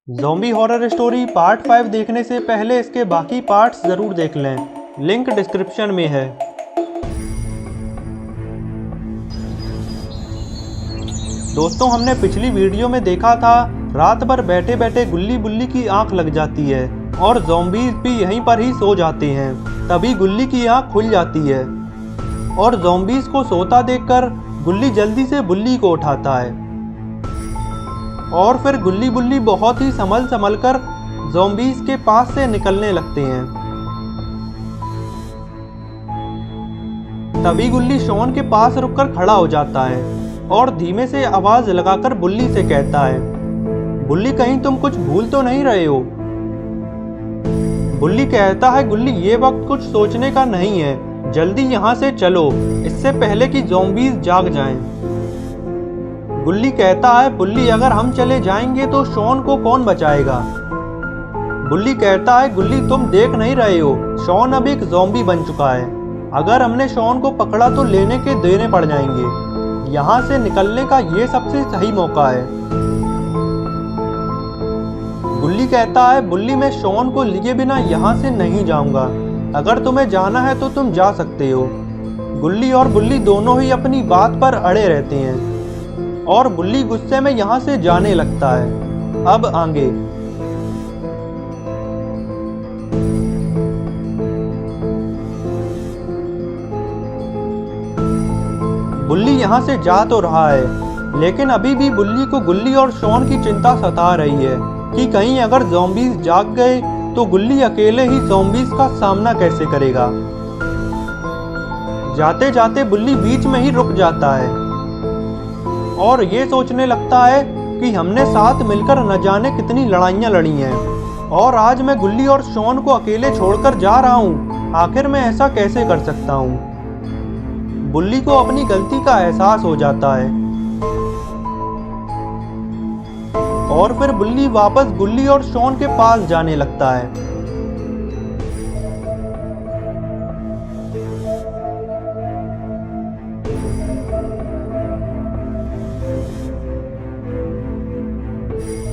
Zombie horror story part 5 देखने से पहले इसके बाकी पार्ट्स ज़रूर देख लें, लिंक डिस्क्रिप्शन में है। दोस्तों, हमने पिछली वीडियो में देखा था रात भर बैठे बैठे गुल्ली बुल्ली की आंख लग जाती है और ज़ॉम्बीज़ भी यहीं पर ही सो जाते हैं। तभी गुल्ली की आंख खुल जाती है और ज़ॉम्बीज़ को सोता देखकर गुल्ली जल्दी से बुल्ली को उठाता है और फिर गुल्ली बुल्ली बहुत ही संभल कर ज़ॉम्बीज़ के पास से निकलने लगते हैं। तभी गुल्ली शॉन के पास रुककर खड़ा हो जाता है और धीमे से आवाज लगाकर बुल्ली से कहता है, बुल्ली कहीं तुम कुछ भूल तो नहीं रहे हो? बुल्ली कहता है, गुल्ली ये वक्त कुछ सोचने का नहीं है, जल्दी यहाँ से चलो इससे पहले कि ज़ॉम्बीज़ जाग जाएं। गुल्ली कहता है, बुल्ली अगर हम चले जाएंगे तो शॉन को कौन बचाएगा? बुल्ली कहता है, गुल्ली तुम देख नहीं रहे हो, शॉन अब एक ज़ॉम्बी बन चुका है। अगर हमने शॉन को पकड़ा तो लेने के देने पड़ जाएंगे। यहाँ से निकलने का ये सबसे सही मौका है। गुल्ली कहता है, बुल्ली मैं शॉन को लिए बिना यहाँ से नहीं जाऊँगा। अगर तुम्हें जाना है तो तुम जा सकते हो। गुल्ली और बुल्ली दोनों ही अपनी बात पर अड़े रहते हैं और बुल्ली गुस्से में यहाँ से जाने लगता है। अब आगे बुल्ली यहाँ से जा तो रहा है, लेकिन अभी भी बुल्ली को गुल्ली और शॉन की चिंता सता रही है कि कहीं अगर ज़ॉम्बीज़ जाग गए तो गुल्ली अकेले ही ज़ॉम्बीज़ का सामना कैसे करेगा। जाते जाते बुल्ली बीच में ही रुक जाता है और ये सोचने लगता है कि हमने साथ मिलकर न जाने कितनी लड़ाइयाँ लड़ी हैं और आज मैं गुल्ली और शॉन को अकेले छोड़कर जा रहा हूँ। आखिर मैं ऐसा कैसे कर सकता हूँ? बुल्ली को अपनी गलती का एहसास हो जाता है और फिर बुल्ली वापस गुल्ली और शॉन के पास जाने लगता है।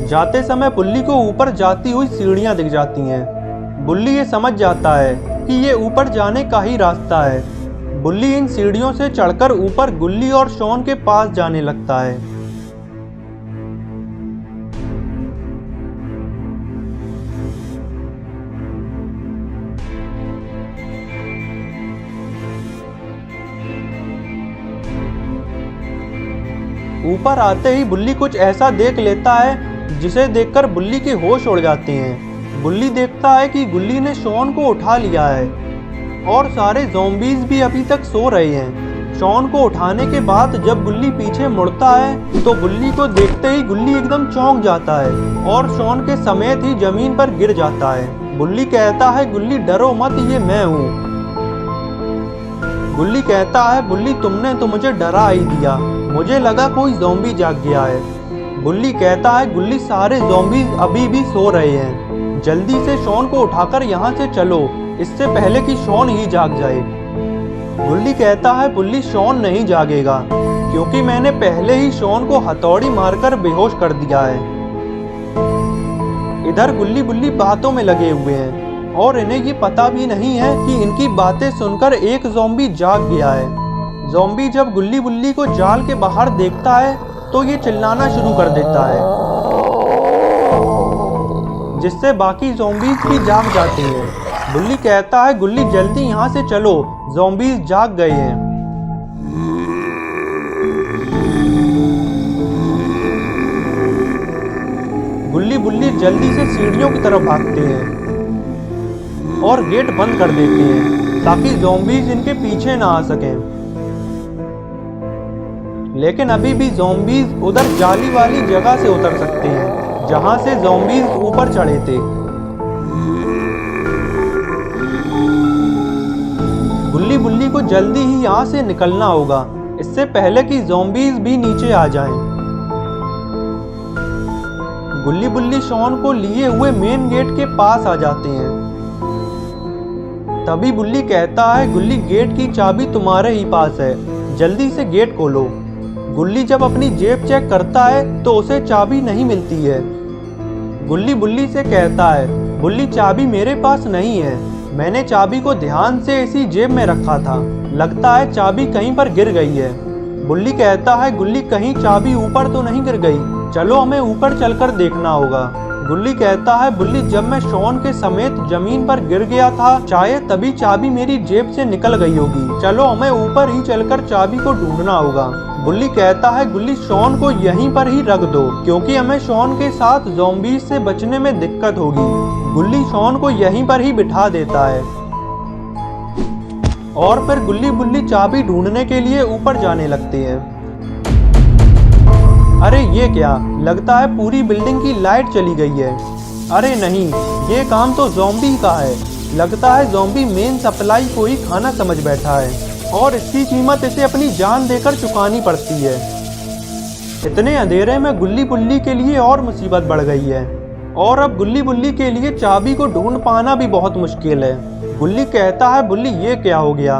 जाते समय बुल्ली को ऊपर जाती हुई सीढ़ियां दिख जाती हैं। बुल्ली ये समझ जाता है कि ये ऊपर जाने का ही रास्ता है। बुल्ली इन सीढ़ियों से चढ़कर ऊपर गुल्ली और शॉन के पास जाने लगता है। ऊपर आते ही बुल्ली कुछ ऐसा देख लेता है जिसे देखकर बुल्ली के होश उड़ जाते हैं। बुल्ली देखता है कि गुल्ली ने शॉन को उठा लिया है और सारे ज़ॉम्बीज़ भी अभी तक सो रहे हैं। शॉन को उठाने के बाद जब गुल्ली पीछे मुड़ता है तो बुल्ली को देखते ही गुल्ली एकदम चौंक जाता है और शॉन के समेत ही जमीन पर गिर जाता है। बुल्ली कहता है, गुल्ली डरो मत, ये मैं हूँ। गुल्ली कहता है, बुल्ली तुमने तो मुझे डरा ही दिया, मुझे लगा कोई ज़ॉम्बी जाग गया है। बुल्ली कहता है, गुल्ली सारे ज़ॉम्बीज़ अभी भी सो रहे हैं, जल्दी से शॉन को उठाकर यहाँ से चलो इससे पहले कि शॉन ही जाग जाए। गुल्ली कहता है, बुल्ली शॉन नहीं जागेगा क्योंकि मैंने पहले ही शॉन को हथौड़ी मारकर बेहोश कर दिया है। इधर गुल्ली बुल्ली बातों में लगे हुए हैं और इन्हें ये पता भी नहीं है कि इनकी बातें सुनकर एक ज़ॉम्बी जाग गया है। ज़ॉम्बी जब गुल्ली बुल्ली को जाल के बाहर देखता है तो ये चिल्लाना शुरू कर देता है, जिससे बाकी ज़ॉम्बीज़ भी जाग जाते हैं। बुल्ली कहता है, गुल्ली जल्दी यहाँ से चलो, ज़ॉम्बीज़ जाग गए हैं। गुल्ली बुल्ली जल्दी से सीढ़ियों की तरफ भागते हैं और गेट बंद कर देते हैं ताकि ज़ॉम्बीज़ इनके पीछे ना आ सकें। लेकिन अभी भी ज़ॉम्बीज़ उधर जाली वाली जगह से उतर सकते हैं जहां से ज़ॉम्बीज़ ऊपर चढ़े थे। गुल्ली बुल्ली को जल्दी ही यहाँ से निकलना होगा इससे पहले कि ज़ॉम्बीज़ भी नीचे आ जाएं। गुल्ली बुल्ली शॉन को लिए हुए मेन गेट के पास आ जाते हैं। तभी बुल्ली कहता है, गुल्ली गेट की चाबी तुम्हारे ही पास है, जल्दी से गेट खोलो। गुल्ली जब अपनी जेब चेक करता है तो उसे चाबी नहीं मिलती है। गुल्ली बुल्ली से कहता है, बुल्ली चाबी मेरे पास नहीं है, मैंने चाबी को ध्यान से इसी जेब में रखा था, लगता है चाबी कहीं पर गिर गई है। बुल्ली कहता है, गुल्ली कहीं चाबी ऊपर तो नहीं गिर गई, चलो हमें ऊपर चलकर देखना होगा। गुल्ली कहता है, बुल्ली जब मैं शॉन के समेत जमीन पर गिर गया था, शायद तभी चाबी मेरी जेब से निकल गई होगी, चलो हमें ऊपर ही चलकर चाबी को ढूंढना होगा। बुल्ली कहता है, गुल्ली शॉन को यहीं पर ही रख दो, क्योंकि हमें शॉन के साथ ज़ॉम्बीज़ से बचने में दिक्कत होगी। गुल्ली शॉन को यहीं पर ही बिठा देता है और फिर गुल्ली बुल्ली चाबी ढूंढने के लिए ऊपर जाने लगते हैं। अरे ये क्या, लगता है पूरी बिल्डिंग की लाइट चली गई है। अरे नहीं, ये काम तो ज़ॉम्बी का है, लगता है ज़ॉम्बी मेन सप्लाई को ही खाना समझ बैठा है और इसकी कीमत इसे अपनी जान देकर चुकानी पड़ती है। इतने अंधेरे में गुल्ली बुल्ली के लिए और मुसीबत बढ़ गई है और अब गुल्ली बुल्ली के लिए चाबी को ढूंढ पाना भी बहुत मुश्किल है। गुल्ली कहता है, बुल्ली ये क्या हो गया,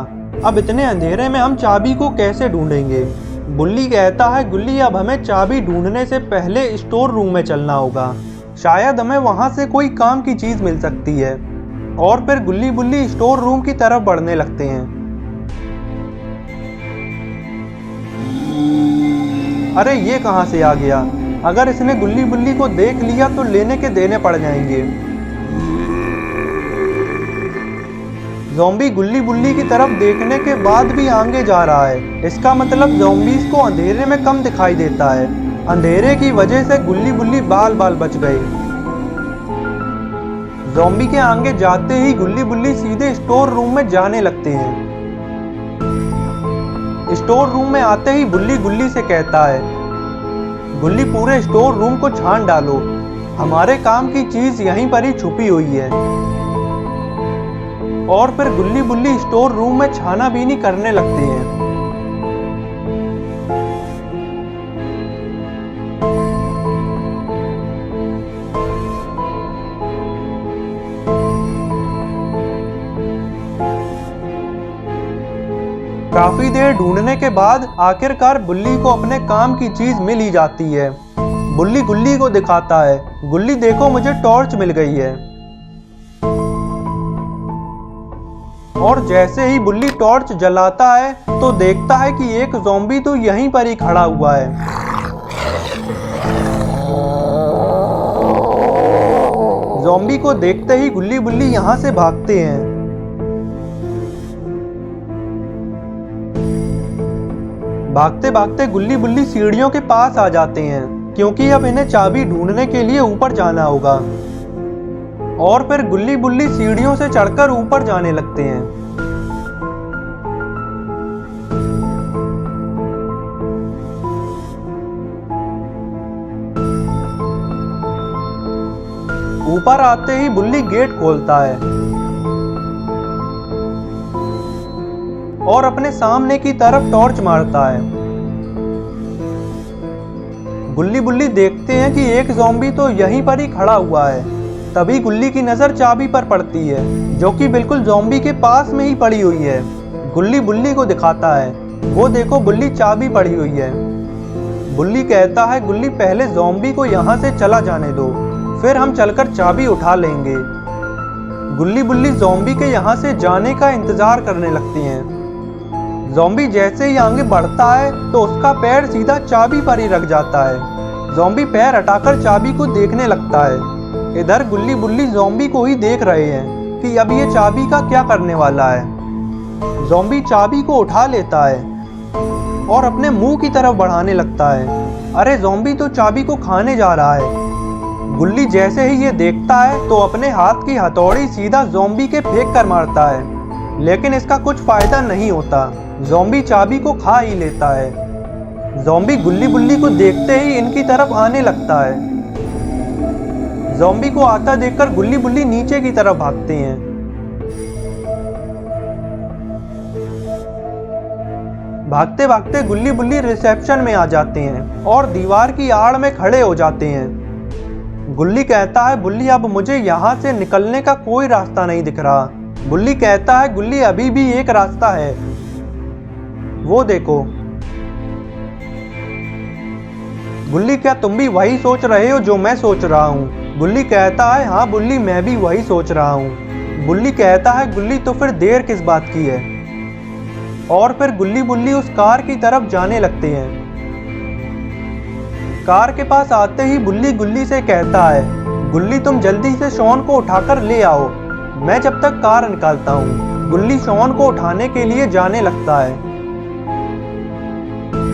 अब इतने अंधेरे में हम चाबी को कैसे ढूंढेंगे। बुल्ली कहता है, गुल्ली अब हमें चाबी ढूंढने से पहले स्टोर रूम में चलना होगा, शायद हमें वहां से कोई काम की चीज मिल सकती है। और फिर गुल्ली बुल्ली स्टोर रूम की तरफ बढ़ने लगते हैं। अरे ये कहां से आ गया, अगर इसने गुल्ली बुल्ली को देख लिया तो लेने के देने पड़ जाएंगे। ज़ॉम्बी गुल्ली बुल्ली की तरफ देखने के बाद भी आगे जा रहा है, इसका मतलब ज़ॉम्बीज़ को अंधेरे में कम दिखाई देता है। अंधेरे की वजह से गुल्ली बुल्ली बाल बाल बच गए। ज़ॉम्बी के आगे जाते ही गुल्ली बुल्ली सीधे स्टोर रूम में जाने लगते हैं। स्टोर रूम में आते ही बुल्ली गुल्ली से कहता है, गुल्ली पूरे स्टोर रूम को छान डालो, हमारे काम की चीज यहीं पर ही छुपी हुई है। और फिर गुल्ली बुल्ली स्टोर रूम में छानाबीनी करने लगते हैं। काफी देर ढूंढने के बाद आखिरकार बुल्ली को अपने काम की चीज मिल ही जाती है। बुल्ली गुल्ली को दिखाता है, गुल्ली देखो मुझे टॉर्च मिल गई है। और जैसे ही बुल्ली टॉर्च जलाता है तो देखता है कि एक ज़ॉम्बी तो यहीं पर ही खड़ा हुआ है। ज़ॉम्बी को देखते ही गुल्ली बुल्ली यहां से भागते हैं। भागते भागते गुल्ली बुल्ली सीढ़ियों के पास आ जाते हैं, क्योंकि अब इन्हें चाबी ढूंढने के लिए ऊपर जाना होगा। और फिर गुल्ली बुल्ली सीढ़ियों से चढ़कर ऊपर जाने लगते हैं। ऊपर आते ही बुल्ली गेट खोलता है और अपने सामने की तरफ टॉर्च मारता है। गुल्ली बुल्ली देखते हैं कि एक ज़ॉम्बी तो यहीं पर ही खड़ा हुआ है। तभी गुल्ली की नज़र चाबी पर पड़ती है, जो कि बिल्कुल ज़ॉम्बी के पास में ही पड़ी हुई है। गुल्ली बुल्ली को दिखाता है, वो देखो बुल्ली चाबी पड़ी हुई है। बुल्ली कहता है, गुल्ली पहले ज़ॉम्बी को यहाँ से चला जाने दो, फिर हम चलकर चाबी उठा लेंगे। गुल्ली बुल्ली ज़ॉम्बी के यहाँ से जाने का इंतजार करने लगते हैं। ज़ॉम्बी जैसे ही आगे बढ़ता है तो उसका पैर सीधा चाबी पर ही रख जाता है। ज़ॉम्बी पैर हटाकर चाबी को देखने लगता है। इधर गुल्ली बुल्ली ज़ॉम्बी को ही देख रहे हैं कि अब ये चाबी का क्या करने वाला है। ज़ॉम्बी चाबी को उठा लेता है और अपने मुंह की तरफ बढ़ाने लगता है। अरे ज़ॉम्बी तो चाबी को खाने जा रहा है। गुल्ली जैसे ही ये देखता है तो अपने हाथ की हथौड़ी सीधा ज़ॉम्बी के फेंक कर मारता है, लेकिन इसका कुछ फायदा नहीं होता। ज़ॉम्बी चाबी को खा ही लेता है। ज़ॉम्बी गुल्ली बुल्ली को देखते ही इनकी तरफ आने लगता है। ज़ॉम्बी को आता देखकर गुल्ली बुल्ली नीचे की तरफ भागते हैं। भागते भागते गुल्ली बुल्ली रिसेप्शन में आ जाते हैं और दीवार की आड़ में खड़े हो जाते हैं। गुल्ली कहता है, बुल्ली अब मुझे यहाँ से निकलने का कोई रास्ता नहीं दिख रहा। बुल्ली कहता है, गुल्ली अभी भी एक रास्ता है, वो देखो। गुल्ली, क्या तुम भी वही सोच रहे हो जो मैं सोच रहा हूँ? गुल्ली कहता है हाँ बुल्ली, मैं भी वही सोच रहा हूँ। बुल्ली कहता है गुल्ली तो फिर देर किस बात की है। और फिर गुल्ली बुल्ली उस कार की तरफ जाने लगते हैं। कार के पास आते ही बुल्ली गुल्ली से कहता है गुल्ली तुम जल्दी से शॉन को उठाकर ले आओ, मैं जब तक कार निकालता हूँ। गुल्ली शॉन को उठाने के लिए जाने लगता है।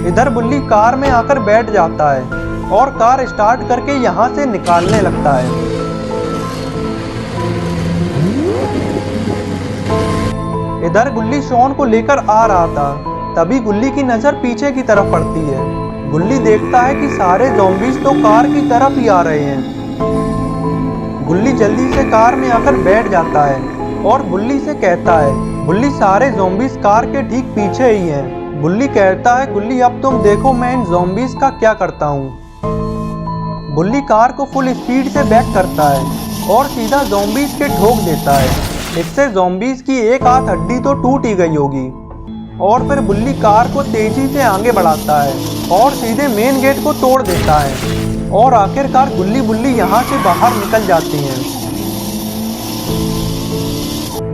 इधर बुल्ली कार में आकर बैठ जाता है और कार स्टार्ट करके यहाँ से निकालने लगता है। इधर गुल्ली शॉन को लेकर आ रहा था, तभी गुल्ली की नजर पीछे की तरफ पड़ती है। गुल्ली देखता है कि सारे ज़ॉम्बीज़ तो कार की तरफ ही आ रहे हैं। गुल्ली जल्दी से कार में आकर बैठ जाता है और बुल्ली से कहता है बुल्ली सारे ज़ॉम्बीज़ कार के ठीक पीछे ही हैं। बुल्ली कहता है गुल्ली अब तुम देखो मैं इन ज़ॉम्बीज़ का क्या करता हूँ। बुल्ली कार को फुल स्पीड से बैक करता है और सीधा ज़ॉम्बीज़ के ठोक देता है। इससे ज़ॉम्बीज़ की एक हाथ हड्डी तो टूट ही गई होगी। और फिर बुल्ली कार को तेजी से आगे बढ़ाता है और सीधे मेन गेट को तोड़ देता है और आखिरकार गुल्ली बुल्ली यहाँ से बाहर निकल जाती हैं।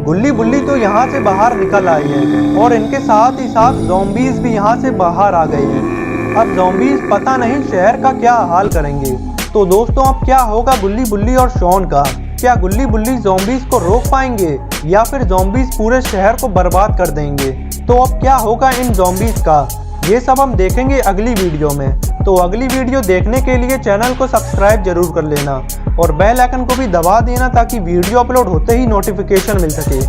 गुल्ली बुल्ली तो यहाँ से बाहर निकल आई है और इनके साथ ही साथ ज़ॉम्बीज़ भी यहाँ से बाहर आ गए हैं। अब ज़ॉम्बीज़ पता नहीं शहर का क्या हाल करेंगे। तो दोस्तों अब क्या होगा गुल्ली बुल्ली और शॉन का? क्या गुल्ली बुल्ली ज़ॉम्बीज़ को रोक पाएंगे या फिर ज़ॉम्बीज़ पूरे शहर को बर्बाद कर देंगे? तो अब क्या होगा इन ज़ॉम्बीज़ का, ये सब हम देखेंगे अगली वीडियो में। तो अगली वीडियो देखने के लिए चैनल को सब्सक्राइब जरूर कर लेना और बेल आइकन को भी दबा देना ताकि वीडियो अपलोड होते ही नोटिफिकेशन मिल सके।